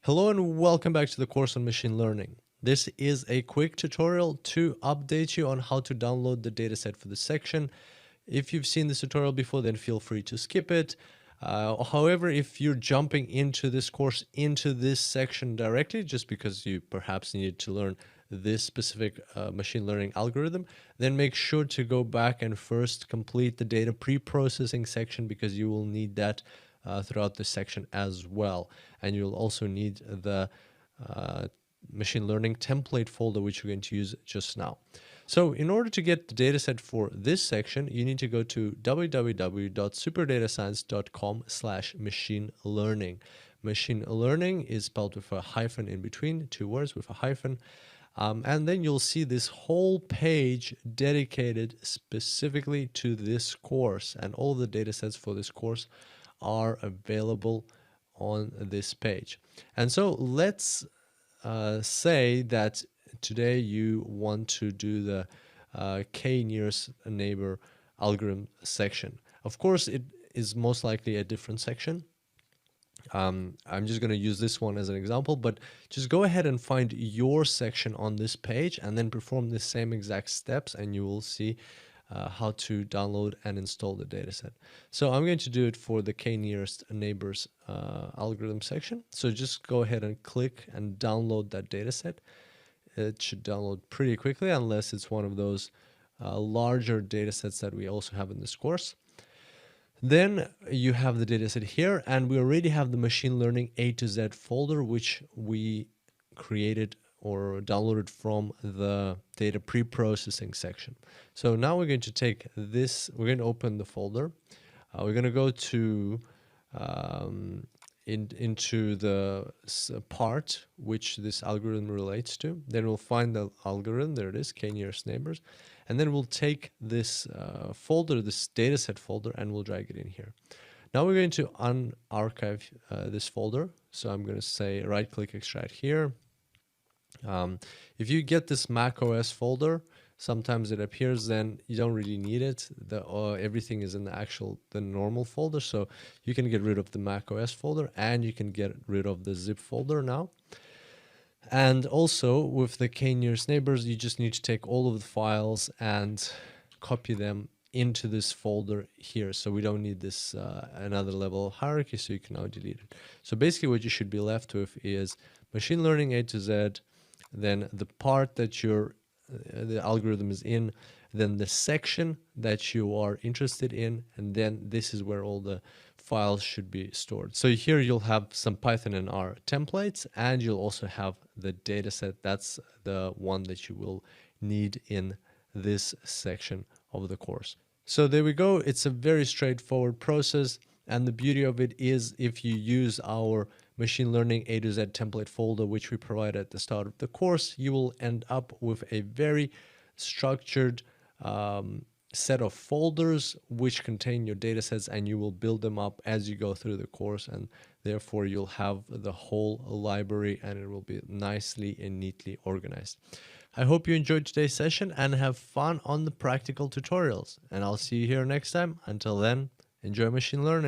Hello and welcome back to the course on machine learning. This is a quick tutorial to update you on how to download the dataset for this section. If you've seen this tutorial before, then feel free to skip it. However, if you're jumping into this course, into this section directly, just because you perhaps needed to learn this specific machine learning algorithm, then make sure to go back and first complete the data pre-processing section, because you will need that throughout this section as well. And you'll also need the machine learning template folder, which we're going to use just now. So in order to get the dataset for this section, you need to go to www.superdatascience.com/machine learning. Machine learning is spelled with a hyphen in between, two words with a hyphen. And then you'll see this whole page dedicated specifically to this course, and all the datasets for this course are available on this page. And so let's say that today you want to do the k-nearest neighbor algorithm section. Of course, it is most likely a different section. I'm just going to use this one as an example, but just go ahead and find your section on this page and then perform the same exact steps, and you will see how to download and install the dataset. So I'm going to do it for the k-nearest neighbors algorithm section. So just go ahead and click and download that dataset. It should download pretty quickly, unless it's one of those larger datasets that we also have in this course. Then you have the dataset here, and we already have the machine learning A to Z folder, which we created or downloaded from the data pre-processing section. So now we're going to take this, we're going to open the folder. We're going to go to into the part which this algorithm relates to. Then we'll find the algorithm, there it is, k-nearest neighbors. And then we'll take this folder, this dataset folder, and we'll drag it in here. Now we're going to unarchive this folder. So I'm going to say right-click extract here. If you get this Mac OS folder, sometimes it appears, then you don't really need it. Everything is in the normal folder, so you can get rid of the Mac OS folder, and you can get rid of the zip folder now. And also with the k-nearest neighbors, you just need to take all of the files and copy them into this folder here. So we don't need this another level of hierarchy, so you can now delete it. So basically what you should be left with is machine learning A to Z, then the part that the algorithm is in, then the section that you are interested in, and then this is where all the files should be stored. So here you'll have some Python and R templates, and you'll also have the dataset. That's the one that you will need in this section of the course. So there we go. It's a very straightforward process, and the beauty of it is, if you use our machine learning A to Z template folder, which we provide at the start of the course, you will end up with a very structured set of folders which contain your datasets, and you will build them up as you go through the course, and therefore you'll have the whole library, and it will be nicely and neatly organized. I hope you enjoyed today's session and have fun on the practical tutorials, and I'll see you here next time. Until then, enjoy machine learning.